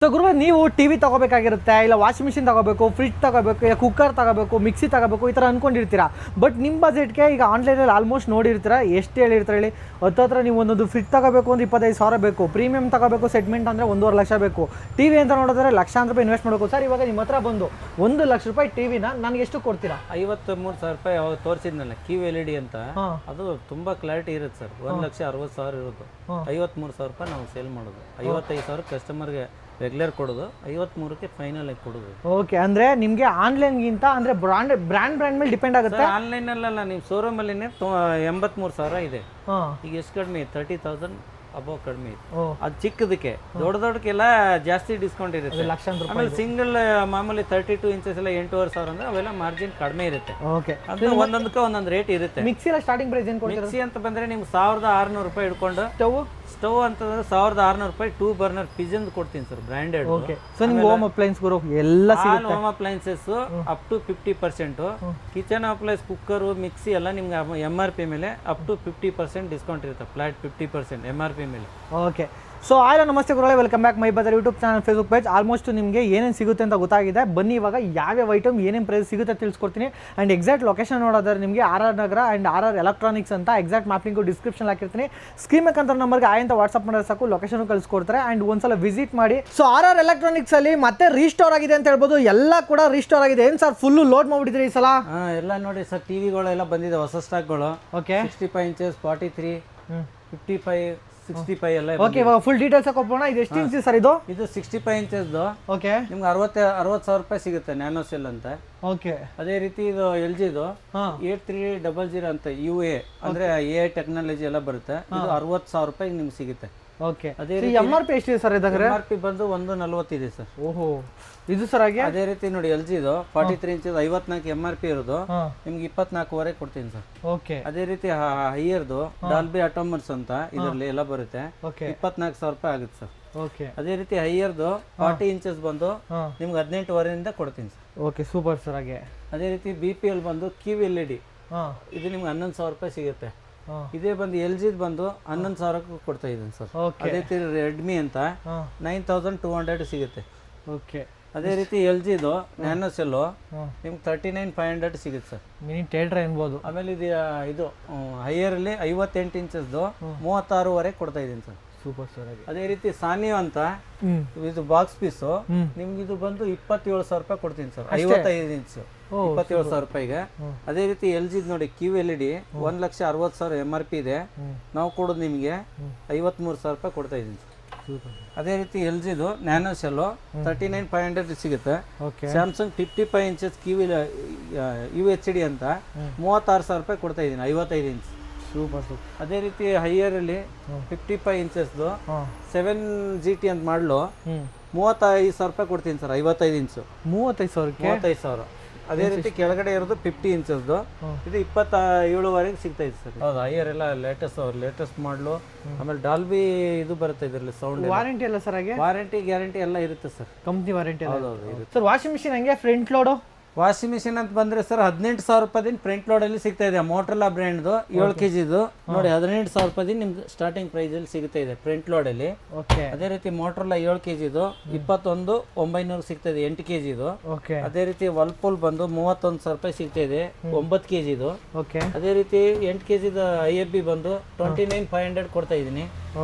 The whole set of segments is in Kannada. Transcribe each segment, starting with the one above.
ಸೊ ಗುರುವೆ ನೀವು ಟಿವಿ ತಗೋಬೇಕಾಗಿರುತ್ತೆ, ಇಲ್ಲ ವಾಷಿಂಗ್ ಮಿಷಿನ್ ತಗೋಬೇಕು, ಫ್ರಿಡ್ಜ್ ತಗೋಬೇಕು, ಇಲ್ಲ ಕುಕ್ಕರ್ ತಗೋಬೇಕು, ಮಿಕ್ಸಿ ತಗೋಬೇಕು, ಈ ಥರ ಅಂದ್ಕೊಂಡಿರ್ತೀರಾ. ಬಟ್ ನಿಮ್ಮ ಬಜೆಟ್ಗೆ ಈಗ ಆನ್ಲೈನಲ್ಲಿ ಆಲ್ಮೋಸ್ಟ್ ನೋಡಿರ್ತೀರ. ಎಷ್ಟು ಹೇಳಿರ್ತಾರೆ ಹೇಳಿ, ಹತ್ರ ನೀವು ಒಂದೊಂದು ಫ್ರಿಡ್ಜ್ ತಗೋಬೇಕು ಅಂದ್ರೆ 25,000 ಬೇಕು, ಪ್ರೀಮಿಯಂ ತಗೋಬೇಕು ಸೆಗ್ಮೆಂಟ್ ಅಂದರೆ 1.5 ಲಕ್ಷ ಬೇಕು, ಟಿವಿ ಅಂತ ನೋಡಿದ್ರೆ ಲಕ್ಷಾಂತರ ರೂಪಾಯಿ ಇನ್ವೆಸ್ಟ್ ಮಾಡಬೇಕು. ಸರ್ ಇವಾಗ ನಿಮ್ಮ ಹತ್ರ ಬಂದು 1 ಲಕ್ಷ ರೂಪಾಯಿ ಟಿವಿನ ನನಗೆ ಎಷ್ಟು ಕೊಡ್ತೀರಾ? 53,000 ರೂಪಾಯಿ ಅವಾಗ ತೋರಿಸಿದ್ನಲ್ಲ QLED ಅಂತ, ಅದು ತುಂಬಾ ಕ್ಲಾರಿಟಿ ಇರುತ್ತೆ ಸರ್. 1,60,000 ಇರೋದು 53,000 ರೂಪಾಯಿ ನಾವು ಸೇಲ್ ಮಾಡೋದು. 55,000 ಕಸ್ಟಮರ್ಗೆ ರೆಗ್ಯುಲರ್ ಕೊಡೋದು, 53ಕ್ಕೆ ಫೈನಲ್ ಆಗಿ ಕೊಡೋದು. ಓಕೆ, ಅಂದ್ರೆ ನಿಮಗೆ ಆನ್ಲೈನ್ಗಿಂತ ಅಂದ್ರೆ ಬ್ರ್ಯಾಂಡ್ ಮೇಲೆ ಡಿಪೆಂಡ್ ಆಗುತ್ತೆ. ಆನ್ಲೈನ್ ಅಲ್ಲ, ನೀವು ಶೋರೂಮ್ ಅಲ್ಲಿ 83,000 ಇದೆ. ಈಗ ಎಷ್ಟು ಕಡಿಮೆ? 30,000 ಅಬೌವ್ ಕಡಿಮೆ ಇದೆ. ಅದು ಚಿಕ್ಕದಕ್ಕೆ. ದೊಡ್ಡದಕ್ಕೆಲ್ಲ ಜಾಸ್ತಿ ಡಿಸ್ಕೌಂಟ್ ಇರುತ್ತೆ. ಆಮೇಲೆ ಸಿಂಗಲ್ ಮಾಮೂಲಿ 32 ಇಂಚಸ್ ಎಲ್ಲ 8,500 ಅಂದ್ರೆ ಅವೆಲ್ಲ ಮಾರ್ಜಿನ್ ಕಡಿಮೆ ಇರುತ್ತೆ. ಓಕೆ, ಅದು ಒಂದೊಂದಕ್ಕೆ ಒಂದೊಂದು ರೇಟ್ ಇರುತ್ತೆ. ಮಿಕ್ಸಿ ಸ್ಟಾರ್ಟಿಂಗ್ ಪ್ರೈಸ್ ಏನು ಕೊಡ್ತೀರಾ? ಮಿಕ್ಸಿ ಅಂತ ಬಂದ್ರೆ ನಿಮ್ಗೆ 1,600 ರೂಪಾಯಿ ಹಿಡ್ಕೊಂಡು ಸ್ಟವ್ ಅಂತಂದ್ರೆ 1,600 ರೂಪಾಯಿ 2 ಬರ್ನರ್ ಪಿಜನ್ ಕೊಡ್ತೀನಿ ಸರ್, ಬ್ರ್ಯಾಂಡೆಡ್. ಓಕೆ, ಸೊ ನಿಮ್ಗೆ ಹೋಮ್ ಅಪ್ಲೈನ್ಸ್ ಗುರು ಎಲ್ಲ ಸಿಗುತ್ತೆ. Home appliances up to 50%. Kitchen appliances, cooker, mixie ಎಲ್ಲ ನಿಮ್ಗೆ MRP ಮೇಲೆ ಅಪ್ ಟು 50% ಡಿಸ್ಕೌಂಟ್ ಇರುತ್ತೆ. ಫ್ಲಾಟ್ 50% MRP ಮೇಲೆ. ಓಕೆ, ಸೊ ಆಯ್ತು, ನಮಸ್ತೆ ಗುರುಗಳೇ, welcome back my brother YouTube channel, Facebook page. Almost ನಿಮಗೆ ಏನೇನು ಸಿಗುತ್ತೆ ಅಂತ ಗೊತ್ತಾಗಿದೆ. ಬನ್ನಿ ಇವಾಗ ಯಾವ್ಯಾವ ಐಟಮ್ ಏನೇನು ಪ್ರೈಸ್ ಸಿಗುತ್ತೆ ತಿಳಿಸ್ಕೊಡ್ತೀನಿ. ಆ್ಯಂಡ್ ಎಕ್ಸಾಕ್ಟ್ ಲೊಕೇಶನ್ ನೋಡೋದಾದ್ರೆ ನಿಮಗೆ RR Nagar and RR electronics ಅಂತ ಎಕ್ಸಾಕ್ಟ್ ಮ್ಯಾಪಿಂಗು ಡಿಸ್ಕ್ರಿಪ್ಷನ್ ಹಾಕಿರ್ತೀನಿ. ಸ್ಕ್ರೀನ್ ಬೇಕಂತ ನಂಬರ್ಗೆ ಆಯಂತ ವಾಟ್ಸಪ್ ಮಾಡಿದ್ರೆ ಸಾಕು, ಲೊಕೇಶನ್ ಕಳಿಸ್ಕೊಡ್ತಾರೆ. ಆ್ಯಂಡ್ ಒಂದ್ಸಲ ವಿಸಿಟ್ ಮಾಡಿ. ಸೊ RR ಎಲೆಕ್ಟ್ರಾನಿಕ್ಸ್ ಅಲ್ಲಿ ಮತ್ತೆ ರೀಸ್ಟೋರ್ ಆಗಿದೆ ಅಂತ ಹೇಳ್ಬೋದು. ಎಲ್ಲ ಕೂಡ ರೀಸ್ಟೋರ್ ಆಗಿದೆ. ಏನು ಸರ್ ಫುಲ್ಲು ಲೋಡ್ ಮಾಡಿಬಿಟ್ಟಿದ್ರಿ ಈ ಸಲ? ಎಲ್ಲ ನೋಡಿ ಸರ್, ಟಿವಿಗಳೆಲ್ಲ ಬಂದಿದೆ, ಹೊಸ ಸ್ಟಾಕ್ಗಳು. ಓಕೆ, 65 ಇಂಚಸ್, 43, 55, 65 ಎಲ್ಲ. ಓಕೆ, ಇವಾಗ ಫುಲ್ ಡೀಟೇಲ್ಸ್ ಹಾಕೋಣ. ಇದು ಎಷ್ಟು ಇಂಚ್ ಸರ್? ಇದು 65 ಇಂಚಸ್ದು. ಓಕೆ, ನಿಮ್ಗೆ 60,000 ರೂಪಾಯಿ ಸಿಗುತ್ತೆ, ನ್ಯಾನೋ ಸೆಲ್ ಅಂತ. ಓಕೆ, ಅದೇ ರೀತಿ ಇದು LGದು 8300 ಅಂತ UA ಅಂದ್ರೆ AI ಟೆಕ್ನಾಲಜಿ ಎಲ್ಲ ಬರುತ್ತೆ. ಇದು 60,000 ರೂಪಾಯಿ ನಿಮ್ಗೆ ಸಿಗುತ್ತೆ. ಓಕೆ, ಅದೇ MRP ಎಷ್ಟಿದೆ ಸರ್? ಇದಂದ್ರೆ MRP ಬಂದು 140 ಇದೆ ಸರ್. ಓಹೋ, ಇದು ಸರ್ ಹಾಗೆ. ಅದೇ ರೀತಿ ನೋಡಿ LGದು 43 ಇಂಚಸ್ 54 MRP ಇರೋದು ನಿಮ್ಗೆ 24,500 ಕೊಡ್ತೀನಿ ಸರ್. ಓಕೆ, ಅದೇ ರೀತಿ ಹೈಯರ್ದು ಡಾಲ್ಬಿ ಅಟೋಮರ್ಸ್ ಅಂತ ಇದರಲ್ಲಿ ಎಲ್ಲ ಬರುತ್ತೆ. 24,000 ರೂಪಾಯಿ ಆಗುತ್ತೆ ಸರ್. ಓಕೆ, ಅದೇ ರೀತಿ ಹೈಯರ್ದು 40 ಇಂಚಸ್ ಬಂದು ನಿಮ್ಗೆ 18,500 ಕೊಡ್ತೀನಿ ಸರ್. Okay, super sir. ಹಾಗೆ ಅದೇ ರೀತಿ BPL ಬಂದು QLED, ಇದು ನಿಮ್ಗೆ 11,000 ರೂಪಾಯಿ ಸಿಗುತ್ತೆ. ಇದೇ ಬಂದು LGದ್ ಬಂದು 11,000 ಕೊಡ್ತಾ ಇದ್ದೀನಿ ಸರ್. ಅದೇ ರೀತಿ ರೆಡ್ಮಿ ಅಂತ 9,200 ಸಿಗುತ್ತೆ. ಓಕೆ, ಅದೇ ರೀತಿ LGದು ನ್ಯಾನೋ ಸೆಲ್ಲು ನಿಮ್ಗೆ 39,500 ಸಿಗುತ್ತೆ ಸರ್. ಮಿನಿ ಟೇಲ್ಡ್ರ ಎನ್ಬೋದು. ಆಮೇಲೆ ಇದು ಹೈಯರಲ್ಲಿ 58 ಇಂಚಸ್ದು 36,500 ಕೊಡ್ತಾ ಇದ್ದೀನಿ ಸರ್. Super sir. ಅದೇ ರೀತಿ ಸಾನಿಯೋ ಅಂತ ಇದು ಬಾಕ್ಸ್ ಪೀಸು ನಿಮ್ಗೆ ಇದು ಬಂದು 27,000 ರೂಪಾಯಿ ಕೊಡ್ತೀನಿ ಸರ್. 55 ಇಂಚು 27,000 ರೂಪಾಯಿಗೆ. ಅದೇ ರೀತಿ LGದ್ ನೋಡಿ QLED 1,60,000 MRP ಇದೆ. ನಾವು ಕೊಡೋದು ನಿಮಗೆ 53,000 ರೂಪಾಯಿ ಕೊಡ್ತಾ ಇದ್ದೀನಿ ಸರ್. ಅದೇ ರೀತಿ LGದು ನ್ಯಾನೋ ಸೆಲ್ಲು 39,500 ಸಿಗುತ್ತೆ. ಸ್ಯಾಮ್ಸಂಗ್ 55 ಇಂಚಸ್ UHD ಅಂತ 36,000 ರೂಪಾಯಿ ಕೊಡ್ತಾ ಇದ್ದೀನಿ, 55 ಇಂಚ್. Super super. ಅದೇ ರೀತಿ ಹೈಯರಲ್ಲಿ 55 ಇಂಚಸ್ದು 7GT ಅಂತ ಮಾಡಲು 35,000 ರೂಪಾಯಿ ಕೊಡ್ತೀನಿ ಸರ್. 55 ಇಂಚು 35,000. ಅದೇ ರೀತಿ ಕೆಳಗಡೆ ಇರೋದು 50 ಇಂಚಸ್ದು, ಇದು 27,500 ಸಿಗ್ತಾ ಇದೆ ಸರ್. ಹೌದು, ಹೈಯರ್ ಎಲ್ಲ ಲೇಟೆಸ್ಟ್ ಮಾಡಲು. ಆಮೇಲೆ ಡಾಲ್ಬಿ ಇದು ಬರುತ್ತೆ ಇದರಲ್ಲಿ ಸೌಂಡ್. ವಾರಂಟಿ ಎಲ್ಲ ಸರ್? ಹಾಗೆ ವಾರಂಟಿ ಗ್ಯಾರಂಟಿ ಎಲ್ಲ ಇರುತ್ತೆ ಸರ್, ಕಂಪ್ನಿ ವಾರಂಟಿ. ಹೌದು ಸರ್. ವಾಷಿಂಗ್ ಮಿಷಿನ್ ಹಂಗೆ ಫ್ರಂಟ್ ಲೋಡು? ವಾಷಿಂಗ್ ಮಿಷಿನ್ ಅಂತ ಬಂದ್ರೆ ಸರ್ 18,000 ರೂಪಾಯಿ ಫ್ರಂಟ್ ಲೋಡ್ ಅಲ್ಲಿ ಸಿಗ್ತಾ ಇದೆ. ಮೋಟ್ರಲಾ ಬ್ರ್ಯಾಂಡ್ದು 7 kgದು ನೋಡಿ 18,000 ರೂಪಾಯಿ ನಿಮ್ಗೆ ಸ್ಟಾರ್ಟಿಂಗ್ ಪ್ರೈಸ್ ಅಲ್ಲಿ ಸಿಗ್ತಾ ಇದೆ ಫ್ರಂಟ್ ಲೋಡ್ ಅಲ್ಲಿ. ಅದೇ ರೀತಿ ಮೋಟ್ರಲಾ 7 kgದು 21,900 ಸಿಗ್ತಾ ಇದೆ, 8 kgದು. ಅದೇ ರೀತಿ ವರ್ಲ್ಪೂಲ್ ಬಂದು 31,000 ರೂಪಾಯಿ ಸಿಗ್ತಾ ಇದೆ, 9 kgದು. ಅದೇ ರೀತಿ 8 kgದ IFB ಬಂದು 29,500 ಕೊಡ್ತಾ ಇದೀನಿ.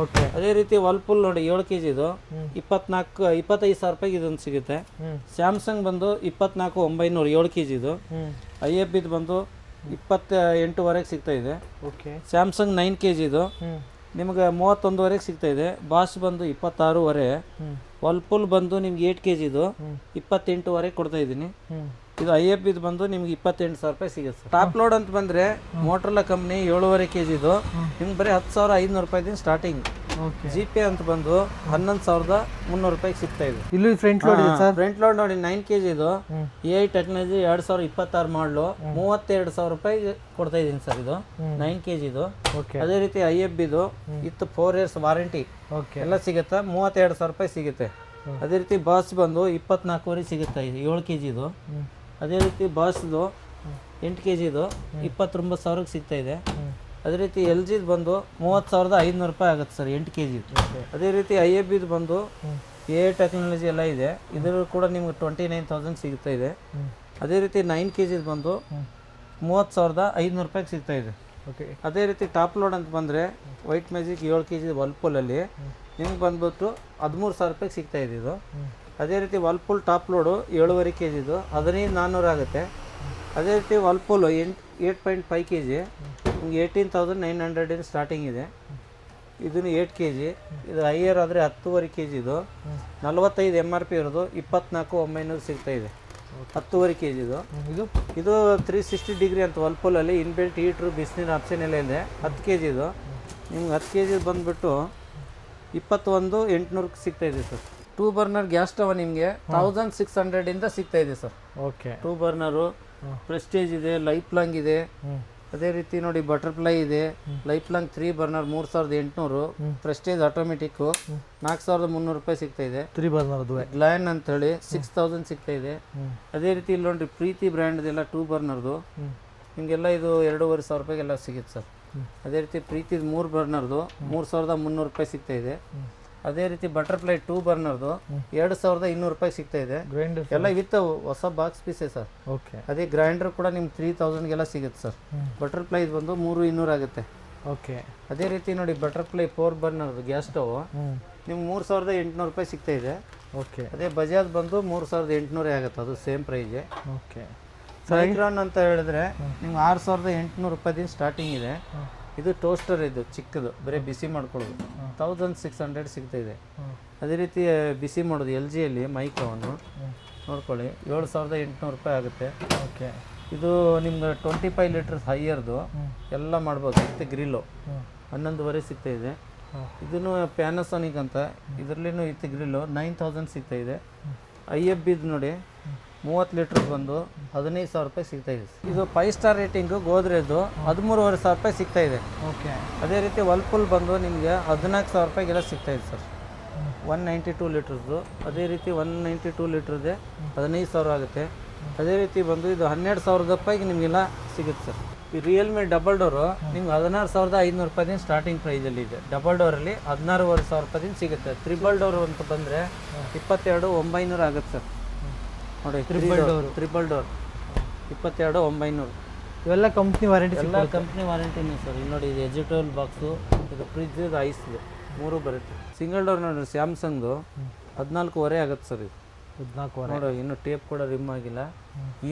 ಅದೇ ರೀತಿ ವರ್ಲ್ಪೂಲ್ ನೋಡಿ 7 kgದು 25,000 ರೂಪಾಯಿಗೆ ಇದೊಂದು ಸಿಗುತ್ತೆ. ಸ್ಯಾಮ್ಸಂಗ್ ಬಂದು 24,900 7 kgದು. IFBದು ಬಂದು 28,500 ಸಿಗ್ತಾ ಇದೆ. ಸ್ಯಾಮ್ಸಂಗ್ 9 kgದು ನಿಮ್ಗೆ 31,500 ಸಿಗ್ತಾ ಇದೆ. ಬಾಸ್ ಬಂದು 26,500. ವರ್ಲ್ಪೂಲ್ ಬಂದು ನಿಮ್ಗೆ 8 kgದು 28,500 ಕೊಡ್ತಾ ಇದ್ದೀನಿ. ಇದು IFBದು ಬಂದು ನಿಮ್ಗೆ 28,000 ರೂಪಾಯಿ ಸಿಗುತ್ತೆ. ಟಾಪ್ ಲೋಡ್ ಅಂತ ಬಂದ್ರೆ ಮೋಟ್ರಲಾ ಕಂಪ್ನಿ 7.5 kgದು ನಿಮ್ಗೆ ಬರೀ 10,500 ರೂಪಾಯಿ ಸ್ಟಾರ್ಟಿಂಗ್. GP ಅಂತ ಬಂದು 11,300 ರೂಪಾಯಿಗೆ ಸಿಗ್ತಾ ಇದೆ. ಇಲ್ಲಿ ಫ್ರಂಟ್ ಲೋಡ್ ಇದೆ ಸರ್. ಫ್ರಂಟ್ ಲೋಡ್ ನೋಡಿ 9 kgದು AI ಟೆಕ್ನಾಲಜಿ 2026 ಮಾಡಲು 32,000 ರೂಪಾಯಿಗೆ ಕೊಡ್ತಾ ಇದೀನಿ ಸರ್. ಇದು 9 kgದು. ಅದೇ ರೀತಿ IFBದು ಇತ್ತು 4 years ವಾರಂಟಿ ಎಲ್ಲ ಸಿಗುತ್ತೆ, 32,000 ರೂಪಾಯಿ ಸಿಗುತ್ತೆ. ಅದೇ ರೀತಿ ಬಾಸ್ ಬಂದು 24,500 ಸಿಗುತ್ತೆ, 7 kgದು. ಅದೇ ರೀತಿ ಬಾಸ್ದು 8 kgದು 29,000 ಸಿಗ್ತಾ ಇದೆ. ಅದೇ ರೀತಿ LGದು ಬಂದು 30,500 ರೂಪಾಯಿ ಆಗುತ್ತೆ ಸರ್, 8 kg. ಅದೇ ರೀತಿ IFBದು ಬಂದು ಎ ಟೆಕ್ನಾಲಜಿ ಎಲ್ಲ ಇದೆ. ಇದ್ರ ಕೂಡ ನಿಮ್ಗೆ 29,000 ಸಿಗ್ತಾ ಇದೆ. ಅದೇ ರೀತಿ 9 kg ಬಂದು 30,500 ರೂಪಾಯಿಗೆ ಸಿಗ್ತಾ ಇದೆ. ಓಕೆ. ಅದೇ ರೀತಿ ಟಾಪ್ ಲೋಡ್ ಅಂತ ಬಂದರೆ ವೈಟ್ ಮ್ಯಾಜಿಕ್ 7 kg ವರ್ಲ್ಪೂಲಲ್ಲಿ ನಿಮ್ಗೆ ಬಂದ್ಬಿಟ್ಟು 13,000 ರೂಪಾಯಿಗೆ ಸಿಗ್ತಾ ಇದೆ ಇದು. ಅದೇ ರೀತಿ ವರ್ಲ್ಪೂಲ್ ಟಾಪ್ ಲೋಡು 7.5 kg 15,400 ಆಗುತ್ತೆ. ಅದೇ ರೀತಿ ವರ್ಲ್ಪೂಲು 8.5 kg ನಿಮ್ಗೆ 18,900 ಸ್ಟಾರ್ಟಿಂಗ್ ಇದೆ. ಇದನ್ನು 8 kg, ಇದು ಹೈಯರ್ ಆದರೆ 10.5 kg ಇದು 45 MRP ಇರೋದು 24,900 ಸಿಗ್ತಾ ಇದೆ. 10.5 kg ಇದು 360 ಡಿಗ್ರಿ ಅಂತ ವರ್ಲ್ಪೂಲಲ್ಲಿ ಇನ್ಬಿಲ್ಟ್ ಹೀಟ್ರು ಬಿಸಿನೀರು ಆಪ್ಷನ್ ಎಲ್ಲ ಇದೆ. 10 kg ಇದು ನಿಮ್ಗೆ 10 kg ಬಂದುಬಿಟ್ಟು 21,800 ಸಿಗ್ತಾ ಇದೆ ಸರ್. 2 ಬರ್ನರ್ ಗ್ಯಾಸ್ ಸ್ಟವ್ ನಿಮಗೆ 1,600 ಸಿಗ್ತಾ ಇದೆ ಸರ್. ಓಕೆ. 2 ಬರ್ನರು ಪ್ರೆಸ್ಟೇಜ್ ಇದೆ, ಲೈಫ್ ಲಾಂಗ್ ಇದೆ. ಅದೇ ರೀತಿ ನೋಡಿ ಬಟರ್ಫ್ಲೈ ಇದೆ, life long 3 burner 3,800, prestige automatic 4,300 ರೂಪಾಯಿ ಸಿಗ್ತಾ ಇದೆ. 3 ಬರ್ನರ್ದು ಗ್ಲಾನ್ ಅಂತ ಹೇಳಿ 6,000 ಸಿಗ್ತಾ ಇದೆ. ಅದೇ ರೀತಿ ಇಲ್ಲಿ ನೋಡ್ರಿ ಪ್ರೀತಿ ಬ್ರ್ಯಾಂಡ್ದೆಲ್ಲ 2 ಬರ್ನರ್ದು ನಿಮಗೆಲ್ಲ ಇದು 2,500 ರೂಪಾಯಿಗೆಲ್ಲ ಸಿಗುತ್ತೆ ಸರ್. ಅದೇ ರೀತಿ ಪ್ರೀತಿದು 3 ಬರ್ನರ್ದು 3,300 ರೂಪಾಯಿ ಸಿಗ್ತಾ ಇದೆ. ಅದೇ ರೀತಿ ಬಟರ್ಫ್ಲೈ 2 ಬರ್ನರ್ದು 2,200 ರೂಪಾಯಿ ಸಿಗ್ತಾ ಇದೆ. ಗ್ರೈಂಡರ್ ಎಲ್ಲ ವಿತ್ ಹೊಸ ಬಾಕ್ಸ್ ಪೀಸೇ ಸರ್. ಓಕೆ. ಅದೇ ಗ್ರೈಂಡರ್ ಕೂಡ ನಿಮ್ಗೆ 3,000ಗೆಲ್ಲ ಸಿಗುತ್ತೆ ಸರ್. ಬಟರ್ಫ್ಲೈ ಇದು ಬಂದು 3,200 ಆಗುತ್ತೆ. ಓಕೆ. ಅದೇ ರೀತಿ ನೋಡಿ ಬಟರ್ಫ್ಲೈ 4 ಬರ್ನರ್ದು ಗ್ಯಾಸ್ ಸ್ಟವ್ ನಿಮ್ಗೆ 3,800 ರೂಪಾಯಿ ಸಿಗ್ತಾ ಇದೆ. ಓಕೆ. ಅದೇ ಬಜಾಜ್ ಬಂದು 3,800 ಆಗುತ್ತೆ, ಅದು ಸೇಮ್ ಪ್ರೈಜೇ. ಓಕೆ. ಮೈಕ್ರಾನ್ ಅಂತ ಹೇಳಿದ್ರೆ ನಿಮ್ಗೆ 6,800 ರೂಪಾಯಿದಿಂದ ಸ್ಟಾರ್ಟಿಂಗ್ ಇದೆ. ಇದು ಟೋಸ್ಟರ್ ಇದು ಚಿಕ್ಕದು, ಬರೀ ಬಿಸಿ ಮಾಡ್ಕೊಳ್ಳೋದು 1,600 ಸಿಗ್ತಾ ಇದೆ. ಅದೇ ರೀತಿ ಬಿಸಿ ಮಾಡೋದು ಎಲ್ ಜಿಯಲ್ಲಿ ಮೈಕ್ರೋವನ್ನು ನೋಡ್ಕೊಳ್ಳಿ 7,800 ರೂಪಾಯಿ ಆಗುತ್ತೆ. ಓಕೆ. ಇದು ನಿಮ್ಗೆ 25 ಲೀಟರ್ಸ್ ಹೈಯರ್ದು ಎಲ್ಲ ಮಾಡ್ಬೋದು. ಮತ್ತು ಗ್ರಿಲ್ಲು 11,500 ಸಿಗ್ತಾ ಇದೆ. ಇದನ್ನು ಪ್ಯಾನಸೋನಿಕ್ ಅಂತ, ಇದರಲ್ಲಿನೂ ಇತ್ತು ಗ್ರಿಲ್ಲು 9,000 ಸಿಗ್ತಾ ಇದೆ. IFB ನೋಡಿ 30 ಲೀಟರ್ಸ್ ಬಂದು 15,000 ರೂಪಾಯಿ ಸಿಗ್ತಾ ಇದೆ. ಇದು 5 ಸ್ಟಾರ್ ರೇಟಿಂಗು ಗೋದ್ರೇಜು 13,500 ರೂಪಾಯಿ ಸಿಗ್ತಾ ಇದೆ. ಓಕೆ. ಅದೇ ರೀತಿ ವರ್ಲ್ಪೂಲ್ ಬಂದು ನಿಮಗೆ 14,000 ರೂಪಾಯಿಗೆಲ್ಲ ಸಿಗ್ತಾ ಇದೆ ಸರ್. 192 ಲೀಟರ್ದು. ಅದೇ ರೀತಿ 192 ಲೀಟ್ರದೇ 15,000 ಆಗುತ್ತೆ. ಅದೇ ರೀತಿ ಬಂದು ಇದು 12,000 ರೂಪಾಯಿಗೆ ನಿಮಗೆಲ್ಲ ಸಿಗುತ್ತೆ ಸರ್. ಈ ರಿಯಲ್ಮಿ ಡಬಲ್ ಡೋರು ನಿಮ್ಗೆ 16,500 ರೂಪಾಯಿದಿಂದ ಸ್ಟಾರ್ಟಿಂಗ್ ಪ್ರೈಸಲ್ಲಿ ಇದೆ. ಡಬಲ್ ಡೋರಲ್ಲಿ 16,500 ರೂಪಾಯಿದಿಂದ ಸಿಗುತ್ತೆ. ತ್ರಿಬಲ್ ಡೋರು ಅಂತ ಬಂದರೆ 22,900 ಆಗುತ್ತೆ ಸರ್. ನೋಡಿ ಟ್ರಿಬಲ್ ಡೋರ್ 22,900. ಇವೆಲ್ಲ ಕಂಪ್ನಿ ವಾರಂಟಿ? ಎಲ್ಲ ಕಂಪ್ನಿ ವಾರಂಟಿನೇ ಸರ್. ಇಲ್ಲಿ ನೋಡಿ ಇದು ಎಜಿಟೇಬಲ್ ಬಾಕ್ಸು, ಇದು ಫ್ರಿಜ್, ಇದು ಐಸ್ದು 3 ಬರುತ್ತೆ. ಸಿಂಗಲ್ ಡೋರ್ ನೋಡಿರಿ ಸ್ಯಾಮ್ಸಂಗ್ದು 14,500 ಆಗುತ್ತೆ ಸರ್. ಇದು 14,500 ನೋಡಿ, ಇನ್ನೂ ಟೇಪ್ ಕೂಡ ರಿಮ್ ಆಗಿಲ್ಲ.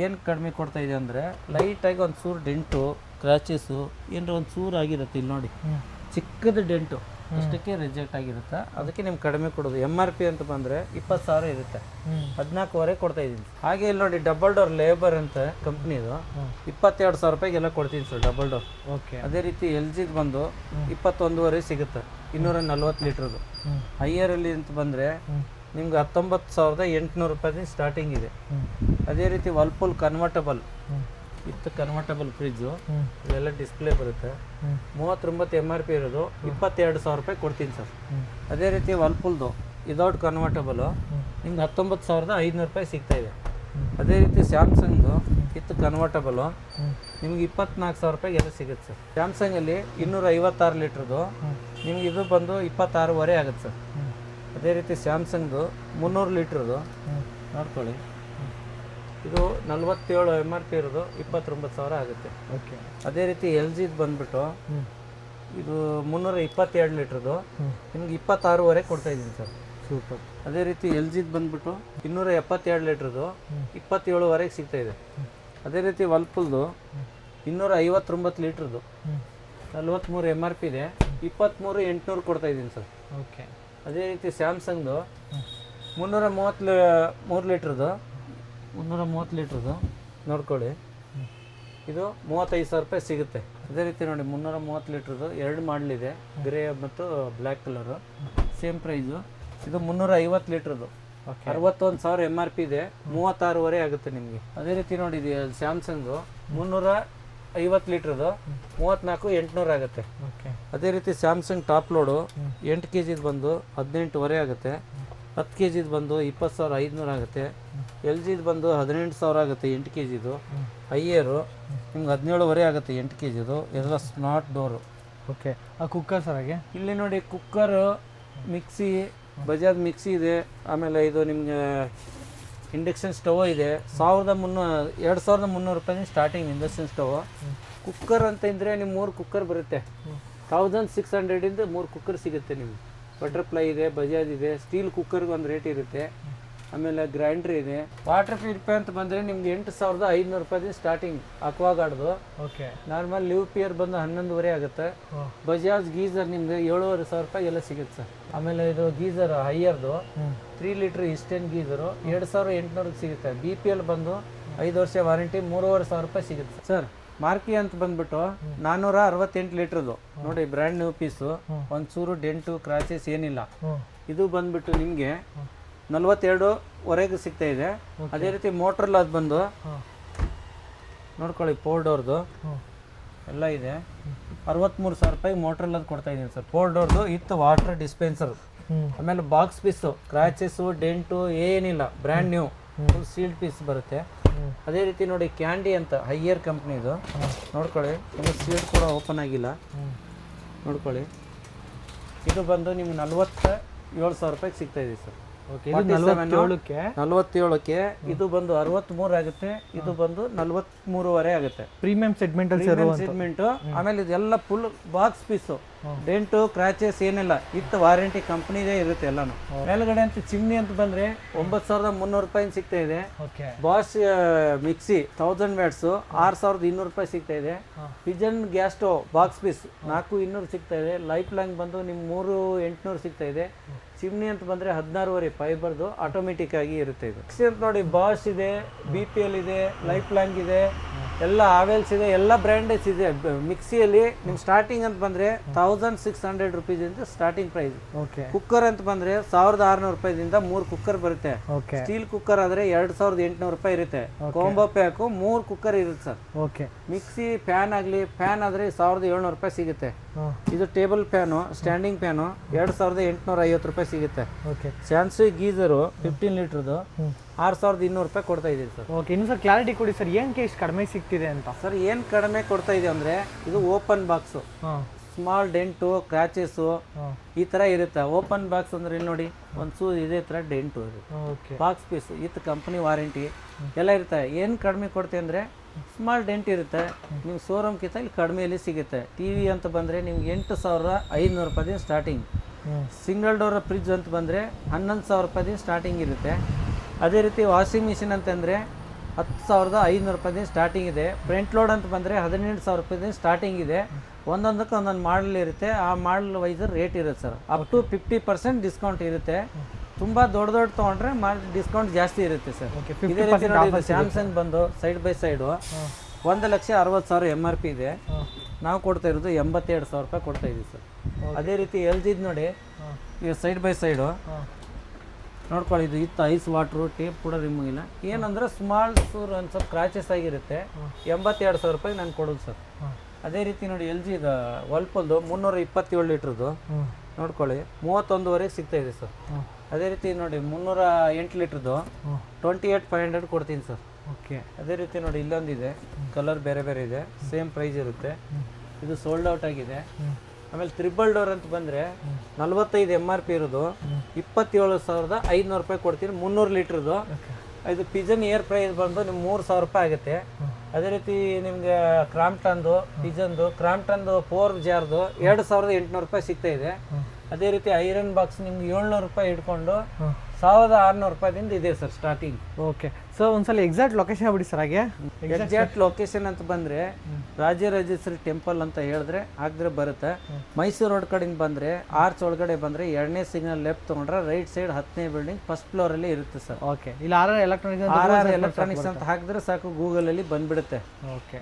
ಏನು ಕಡಿಮೆ ಕೊಡ್ತಾ ಇದೆ ಅಂದರೆ ಲೈಟಾಗಿ ಒಂದು ಚೂರು ಡೆಂಟು, ಕ್ರ್ಯಾಚಸ್ಸು ಏನಾರ ಒಂದು ಚೂರು ಆಗಿರುತ್ತೆ. ಇಲ್ಲಿ ನೋಡಿ ಚಿಕ್ಕದು ಡೆಂಟು, ಅಷ್ಟಕ್ಕೆ ರಿಜೆಕ್ಟ್ ಆಗಿರುತ್ತೆ. ಅದಕ್ಕೆ ನಿಮ್ಗೆ ಕಡಿಮೆ ಕೊಡೋದು. MRP ಅಂತ ಬಂದರೆ 20,000 ಇರುತ್ತೆ, 14,500 ಕೊಡ್ತಾ ಇದ್ದೀನಿ. ಹಾಗೆ ಇಲ್ಲಿ ನೋಡಿ ಡಬಲ್ ಡೋರ್ ಲೇಬರ್ ಅಂತ ಕಂಪ್ನಿದು 22,000 ರೂಪಾಯಿಗೆಲ್ಲ ಕೊಡ್ತೀನಿ ಸರ್ ಡಬಲ್ ಡೋರ್. ಓಕೆ. ಅದೇ ರೀತಿ LGದು ಬಂದು 21,500 ಸಿಗುತ್ತೆ, 240 ಲೀಟ್ರದು. ಹೈಯರಲ್ಲಿ ಅಂತ ಬಂದರೆ ನಿಮ್ಗೆ 19,800 ರೂಪಾಯಿ ಸ್ಟಾರ್ಟಿಂಗ್ ಇದೆ. ಅದೇ ರೀತಿ ವರ್ಲ್ಪೂಲ್ ಕನ್ವರ್ಟಬಲ್ ಇತ್ತು, ಕನ್ವರ್ಟಬಲ್ ಫ್ರಿಜ್ಜು, ಇವೆಲ್ಲ ಡಿಸ್ಪ್ಲೇ ಬರುತ್ತೆ. 39 MRP ಇರೋದು 22,000 ರೂಪಾಯಿ ಕೊಡ್ತೀನಿ ಸರ್. ಅದೇ ರೀತಿ ವರ್ಲ್ಪೂಲ್ದು ವಿದೌಟ್ ಕನ್ವರ್ಟಬಲು ನಿಮ್ಗೆ 19,500 ರೂಪಾಯಿ ಸಿಗ್ತಾ ಇದೆ. ಅದೇ ರೀತಿ ಸ್ಯಾಮ್ಸಂಗ್ದು ಇತ್ತು ಕನ್ವರ್ಟಬಲು ನಿಮ್ಗೆ 24,000 ರೂಪಾಯಿಗೆ ಎಲ್ಲ ಸಿಗುತ್ತೆ ಸರ್. ಸ್ಯಾಮ್ಸಂಗಲ್ಲಿ 256 ಲೀಟ್ರದು ನಿಮ್ಗೆ ಇದು ಬಂದು 26,500 ಆಗುತ್ತೆ ಸರ್. ಅದೇ ರೀತಿ ಸ್ಯಾಮ್ಸಂಗ್ದು 300 ಲೀಟ್ರದು ನೋಡ್ಕೊಳ್ಳಿ, ಇದು 47 MRP ಇರೋದು 29,000 ಆಗುತ್ತೆ. ಓಕೆ. ಅದೇ ರೀತಿ LGದು ಬಂದ್ಬಿಟ್ಟು ಇದು 322 ಲೀಟ್ರದು ನಿಮ್ಗೆ 26,500 ಕೊಡ್ತಾ ಇದ್ದೀನಿ ಸರ್. ಸೂಪರ್. ಅದೇ ರೀತಿ LGದು ಬಂದ್ಬಿಟ್ಟು 272 ಲೀಟ್ರದು 27,500 ಸಿಗ್ತಾ ಇದೆ. ಅದೇ ರೀತಿ ವರ್ಲ್ಪೂಲ್ದು 259 ಲೀಟ್ರದು 43 MRP ಇದೆ, 23,800 ಕೊಡ್ತಾ ಇದ್ದೀನಿ ಸರ್. ಓಕೆ. ಅದೇ ರೀತಿ ಸ್ಯಾಮ್ಸಂಗ್ದು 333 ಲೀಟ್ರದು ನೋಡ್ಕೊಳ್ಳಿ, ಇದು 35,000 ರೂಪಾಯಿ ಸಿಗುತ್ತೆ. ಅದೇ ರೀತಿ ನೋಡಿ 330 ಲೀಟ್ರದು 2 ಮಾಡಲಿದೆ, ಗ್ರೇ ಮತ್ತು ಬ್ಲ್ಯಾಕ್ ಕಲರು, ಸೇಮ್ ಪ್ರೈಸು. ಇದು 350 ಲೀಟ್ರದು 61,000 MRP ಇದೆ, 36,500 ಆಗುತ್ತೆ ನಿಮಗೆ. ಅದೇ ರೀತಿ ನೋಡಿ ಇದು ಸ್ಯಾಮ್ಸಂಗು 350 ಲೀಟ್ರದು 34,800 ಆಗುತ್ತೆ. ಓಕೆ. ಅದೇ ರೀತಿ ಸ್ಯಾಮ್ಸಂಗ್ ಟಾಪ್ ಲೋಡು 8 kg ಬಂದು 18,500 ಆಗುತ್ತೆ. 10 kg ಬಂದು 20,500 ಆಗುತ್ತೆ. LGದು ಬಂದು 18,000 ಆಗುತ್ತೆ 8 kgದು. ಹೈಯರು ನಿಮ್ಗೆ 17,500 ಆಗುತ್ತೆ 8 kgದು. ಎಲ್ಲ ಸ್ಮಾರ್ಟ್ ಡೋರು. ಓಕೆ. ಆ ಕುಕ್ಕರ್ ಸರ್ ಹಾಗೆ ಇಲ್ಲಿ ನೋಡಿ ಕುಕ್ಕರು, ಮಿಕ್ಸಿ, ಬಜಾಜ್ ಮಿಕ್ಸಿ ಇದೆ, ಆಮೇಲೆ ಇದು ನಿಮಗೆ ಇಂಡಕ್ಷನ್ ಸ್ಟವ್ ಇದೆ. 2300 ರೂಪಾಯಿ ಸ್ಟಾರ್ಟಿಂಗ್ ಇಂಡಕ್ಷನ್ ಸ್ಟವ್. ಕುಕ್ಕರ್ ಅಂತ ಇದ್ರೆ ನಿಮ್ಗೆ 3 ಕುಕ್ಕರ್ ಬರುತ್ತೆ. 1600 ಇಂದ 3 ಕುಕ್ಕರ್ ಸಿಗುತ್ತೆ ನಿಮ್ಗೆ. ಬಟರ್ಫ್ಲೈ ಇದೆ, ಬಜಾಜ್ ಇದೆ. ಸ್ಟೀಲ್ ಕುಕ್ಕರ್ಗೆ ಒಂದು ರೇಟ್ ಇರುತ್ತೆ. ಆಮೇಲೆ ಗ್ರೈಂಡರ್ ಇದೆ. ವಾಟರ್ ಪ್ಯೂರಿಫೈ ಅಂತ ಬಂದರೆ ನಿಮ್ಗೆ 8500 ರೂಪಾಯಿ ಸ್ಟಾರ್ಟಿಂಗ್ ಅಕ್ವಾಗಾರ್ಡ್ದು. ಓಕೆ. ನಾರ್ಮಲ್ ಲಿವ್ ಪಿಯರ್ ಬಂದು 11,500 ಆಗುತ್ತೆ. ಬಜಾಜ್ ಗೀಸರ್ ನಿಮ್ಗೆ 7500 ರೂಪಾಯಿ ಎಲ್ಲ ಸಿಗುತ್ತೆ ಸರ್. ಆಮೇಲೆ ಇದು ಗೀಸರ್ ಹೈಯರ್ದು 3 ಲೀಟ್ರ್ ಇಸ್ಟೇನ್ ಗೀಸರು 2800 ಸಿಗುತ್ತೆ. BPL ಬಂದು 5 ವರ್ಷ ವಾರಂಟಿ 3500 ರೂಪಾಯಿ ಸಿಗುತ್ತೆ ಸರ್. ಮಾರ್ಕಿ ಅಂತ ಬಂದ್ಬಿಟ್ಟು 468 ಲೀಟ್ರದು ನೋಡಿ, ಬ್ರ್ಯಾಂಡ್ ನ್ಯೂ ಪೀಸು, ಒಂಚೂರು ಡೆಂಟು ಕ್ರಾಚಸ್ ಏನಿಲ್ಲ. ಇದು ಬಂದ್ಬಿಟ್ಟು ನಿಮಗೆ 42ವರೆಗೂ ಸಿಗ್ತಾ ಇದೆ. ಅದೇ ರೀತಿ ಮೋಟ್ರಲ್ಲ ಅದು ಬಂದು ನೋಡ್ಕೊಳ್ಳಿ, 4 ಡೋರ್ದು ಎಲ್ಲ ಇದೆ. 63,000 ರೂಪಾಯಿ ಮೋಟ್ರಲ್ಲ ಅದು ಕೊಡ್ತಾ ಇದ್ದೀನಿ ಸರ್. 4 ಡೋರ್ದು ಇತ್ತು ವಾಟರ್ ಡಿಸ್ಪೆನ್ಸರ್. ಆಮೇಲೆ ಬಾಕ್ಸ್ ಪೀಸು ಕ್ರಾಚಸ್ಸು ಡೆಂಟು ಏನಿಲ್ಲ, brand new full sealed piece ಬರುತ್ತೆ. ಅದೇ ರೀತಿ ನೋಡಿ, ಕ್ಯಾಂಡಿ ಅಂತ ಹೈಯರ್ ಕಂಪ್ನಿದು ನೋಡ್ಕೊಳ್ಳಿ, ನಿಮಗೆ ಸೀಲ್ಡ್ ಕೂಡ ಓಪನ್ ಆಗಿಲ್ಲ ನೋಡ್ಕೊಳ್ಳಿ. ಇದು ಬಂದು ನಿಮ್ಗೆ 47,000 ರೂಪಾಯಿಗೆ ಸಿಗ್ತಾ ಇದೆ ಸರ್. 47ಕ್ಕೆ ಇದು ಬಂದು 63 ಆಗುತ್ತೆ. ಇದು ಬಂದು 43.5 ಆಗುತ್ತೆ. Premium segment segment. ಆಮೇಲೆ ಇದೆಲ್ಲ full box piece, dent scratches ಏನಿಲ್ಲ, ಇತ್ತು ವಾರಂಟಿ ಕಂಪ್ನಿದೇ ಇರುತ್ತೆ ಎಲ್ಲಾನು. ಮೇಲ್ಗಡೆ ಅಂತ ಚಿಮ್ನಿ ಅಂತ ಬಂದ್ರೆ 9300 ರೂಪಾಯಿ ಸಿಗ್ತಾ ಇದೆ. ಬಾಸ್ ಮಿಕ್ಸಿ 1000 ವ್ಯಾಟ್ಸ್ 6200 ರೂಪಾಯಿ ಸಿಗ್ತಾ ಇದೆ. Pigeon gas stove box piece 4200 ಸಿಗ್ತಾ ಇದೆ. ಲೈಫ್ ಲಾಂಗ್ ಬಂದು ನಿಮ್ 3800 ಸಿಗ್ತಾ ಇದೆ. ಚಿಮ್ನಿ ಅಂತ ಬಂದ್ರೆ 16.5 ಫೈಬರ್ದು ಆಟೋಮೆಟಿಕ್ ಆಗಿ ಇರುತ್ತೆ. ಇದು ಮಿಕ್ಸಿ ಅಂತ ನೋಡಿ, ಬಾಸ್ ಇದೆ, BPL ಇದೆ, ಲೈಫ್ ಲಾಂಗ್ ಇದೆ, ಎಲ್ಲ ಹಾವೆಲ್ಸ್ ಇದೆ, ಎಲ್ಲ ಬ್ರ್ಯಾಂಡೆಸ್ ಇದೆ. ಮಿಕ್ಸಿಯಲ್ಲಿ ನಿಮ್ ಸ್ಟಾರ್ಟಿಂಗ್ ಅಂತ ಬಂದ್ರೆ 1600 ರೂಪೀಸ್ ಇಂದ ಸ್ಟಾರ್ಟಿಂಗ್ ಪ್ರೈಸ್. ಕುಕ್ಕರ್ ಅಂತ ಬಂದ್ರೆ 1600 ರೂಪಾಯಿದಿಂದ 3 ಕುಕ್ಕರ್ ಬರುತ್ತೆ. ಸ್ಟೀಲ್ ಕುಕ್ಕರ್ ಆದ್ರೆ 2800 ರೂಪಾಯಿ ಇರುತ್ತೆ. ಕಾಂಬೋ ಪ್ಯಾಕ್ 3 ಕುಕ್ಕರ್ ಇರುತ್ತೆ ಸರ್. ಮಿಕ್ಸಿ ಫ್ಯಾನ್ ಆಗ್ಲಿ, ಫ್ಯಾನ್ ಆದ್ರೆ 1700 ರೂಪಾಯಿ ಸಿಗುತ್ತೆ. ಇದು ಟೇಬಲ್ ಫ್ಯಾನು, ಸ್ಟ್ಯಾಂಡಿಂಗ್ ಫ್ಯಾನು 2850 ರೂಪಾಯಿ ಸಿಗುತ್ತೆ. ಸ್ಯಾಮ್ಸಂಗ್ ಗೀಸರು 15 ಲೀಟರ್ದು 6200 ರೂಪಾಯಿ ಕೊಡ್ತಾ ಇದೀವಿ ಸರ್. ಓಕೆ, ಇನ್ನು ಸರ್ ಕ್ಲಾರಿಟಿ ಕೊಡಿ ಸರ್, ಏನಕ್ಕೆ ಇಷ್ಟು ಕಡಿಮೆ ಸಿಗ್ತಿದೆ ಅಂತ. ಸರ್ ಏನು ಕಡಿಮೆ ಕೊಡ್ತಾ ಇದೆ ಅಂದರೆ, ಇದು open box, small dent scratches ಈ ಥರ ಇರುತ್ತೆ. ಓಪನ್ ಬಾಕ್ಸ್ ಅಂದ್ರೆ ಇಲ್ಲಿ ನೋಡಿ, ಒಂದು ಇದೇ ಥರ ಡೆಂಟು ಇರುತ್ತೆ. ಬಾಕ್ಸ್ ಪೀಸ್ ಇತ್ತು ಕಂಪ್ನಿ ವಾರಂಟಿ ಎಲ್ಲ ಇರುತ್ತೆ. ಏನು ಕಡಿಮೆ ಕೊಡ್ತೀವಿ ಅಂದರೆ, ಸ್ಮಾಲ್ ಡೆಂಟ್ ಇರುತ್ತೆ. ನೀವು ಶೋರೂಮ್ಗಿಂತ ಇಲ್ಲಿ ಕಡಿಮೆಯಲ್ಲಿ ಸಿಗುತ್ತೆ. TV ಅಂತ ಬಂದರೆ ನಿಮ್ಗೆ 8500 ರೂಪಾಯಿ ಸ್ಟಾರ್ಟಿಂಗ್. ಸಿಂಗಲ್ ಡೋರ್ ಫ್ರಿಜ್ ಅಂತ ಬಂದರೆ 11,000 ರೂಪಾಯಿ ಸ್ಟಾರ್ಟಿಂಗ್ ಇರುತ್ತೆ. ಅದೇ ರೀತಿ ವಾಷಿಂಗ್ ಮಿಷಿನ್ ಅಂತಂದರೆ 10,500 ರೂಪಾಯಿ ಸ್ಟಾರ್ಟಿಂಗ್ ಇದೆ. ಫ್ರಂಟ್ ಲೋಡ್ ಅಂತ ಬಂದರೆ 18,000 ರೂಪಾಯಿ ಸ್ಟಾರ್ಟಿಂಗ್ ಇದೆ. ಒಂದೊಂದಕ್ಕೆ ಒಂದೊಂದು ಮಾಡಲ್ ಇರುತ್ತೆ. ಆ ಮಾಡಲ್ ವೈಸ್ ರೇಟ್ ಇರುತ್ತೆ ಸರ್. ಅಪ್ ಟು 50% ಡಿಸ್ಕೌಂಟ್ ಇರುತ್ತೆ. ತುಂಬ ದೊಡ್ಡ ತೊಗೊಂಡ್ರೆ ಡಿಸ್ಕೌಂಟ್ ಜಾಸ್ತಿ ಇರುತ್ತೆ ಸರ್. ಇದೇ ರೀತಿ ನೋಡಿ, ಸ್ಯಾಮ್ಸಂಗ್ ಬಂದು ಸೈಡ್ ಬೈ ಸೈಡು 1,60,000 MRP ಇದೆ. ನಾವು ಕೊಡ್ತಾ ಇರೋದು 82,000 ರೂಪಾಯಿ ಕೊಡ್ತಾ ಇದ್ದೀವಿ ಸರ್. ಅದೇ ರೀತಿ LG ನೋಡಿ, ಈಗ ಸೈಡ್ ಬೈ ಸೈಡು ನೋಡ್ಕೊಳ್ಳಿ, ಇದು ಇತ್ತು ಐಸ್ ವಾಟ್ರು, ಟೇಪ್ ಕೂಡ ರಿಮೂವ್ ಇಲ್ಲ. ಏನಂದ್ರೆ ಸ್ಮಾಲ್ ಸೂರ್ ಒಂದು ಸ್ವಲ್ಪ ಕ್ರಾಚಸ್ ಆಗಿರುತ್ತೆ. 82,000 ರೂಪಾಯಿ ನಾನು ಕೊಡೋದು ಸರ್. ಅದೇ ರೀತಿ ನೋಡಿ, LG ಇದು ವರ್ಲ್ಪೂಲ್ದು 327 ಲೀಟ್ರದ್ದು ನೋಡ್ಕೊಳ್ಳಿ, 31.5 ಸಿಗ್ತಾ ಇದೆ ಸರ್. ಅದೇ ರೀತಿ ನೋಡಿ, 308 ಲೀಟ್ರದ್ದು 28,500 ಕೊಡ್ತೀನಿ ಸರ್. ಅದೇ ರೀತಿ ನೋಡಿ, ಇಲ್ಲೊಂದಿದೆ, ಕಲರ್ ಬೇರೆ ಬೇರೆ ಇದೆ, ಸೇಮ್ ಪ್ರೈಸ್ ಇರುತ್ತೆ. ಇದು ಸೋಲ್ಡ್ ಔಟ್ ಆಗಿದೆ. ಆಮೇಲೆ ತ್ರಿಬಲ್ ಡೋರ್ ಅಂತ ಬಂದರೆ 45 MRP ಇರೋದು 27,500 ರೂಪಾಯಿ ಕೊಡ್ತೀನಿ. 300 ಲೀಟ್ರದ್ದು. ಇದು ಪಿಜನ್ ಏರ್ ಪ್ರೈಸ್ ಬಂದು ನಿಮ್ಗೆ 3,000 ರೂಪಾಯಿ ಆಗುತ್ತೆ. ಅದೇ ರೀತಿ ನಿಮಗೆ ಕ್ರಾಂಪ್ಟನ್ದು, ಪಿಜನ್ದು, ಕ್ರಾಂಪ್ಟನ್ದು 4 ಜಾರ್ದು 2,800 ರೂಪಾಯಿ ಸಿಗ್ತಾ ಇದೆ. ಅದೇ ರೀತಿ ಐರನ್ ಬಾಕ್ಸ್ ನಿಮ್ಗೆ 700 ರೂಪಾಯಿ ಇಟ್ಕೊಂಡು 1,600 ರೂಪಾಯಿದಿಂದ ಇದೆ ಸರ್ ಸ್ಟಾರ್ಟಿಂಗ್. ಓಕೆ, ಸೊ ಒಂದ್ಸಲ ಎಕ್ಸಾಕ್ಟ್ ಲೊಕೇಶನ್ ಬಿಡಿ ಸರ್. ಹಾಗೆ ಎಕ್ಸಾಕ್ಟ್ ಲೊಕೇಶನ್ ಅಂತ ಬಂದರೆ ರಾಜರಾಜೇಶ್ವರಿ ಟೆಂಪಲ್ ಅಂತ ಹೇಳಿದ್ರೆ ಆಗಿದ್ರೆ ಬರುತ್ತೆ. ಮೈಸೂರು ರೋಡ್ ಕಡೆಯಿಂದ ಬಂದರೆ ಆರ್ಚ್ ಒಳಗಡೆ ಬಂದರೆ 2ನೇ ಸಿಗ್ನಲ್ ಲೆಫ್ಟ್ ತೊಗೊಂಡ್ರೆ ರೈಟ್ ಸೈಡ್ 10ನೇ ಬಿಲ್ಡಿಂಗ್ ಫಸ್ಟ್ ಫ್ಲೋರಲ್ಲಿ ಇರುತ್ತೆ ಸರ್. ಓಕೆ, ಇಲ್ಲಿ RR ಎಲೆಕ್ಟ್ರಾನಿಕ್ಸ್ ಅಂತ ಹಾಕಿದ್ರೆ ಸಾಕು, ಗೂಗಲಲ್ಲಿ ಬಂದ್ಬಿಡುತ್ತೆ. ಓಕೆ.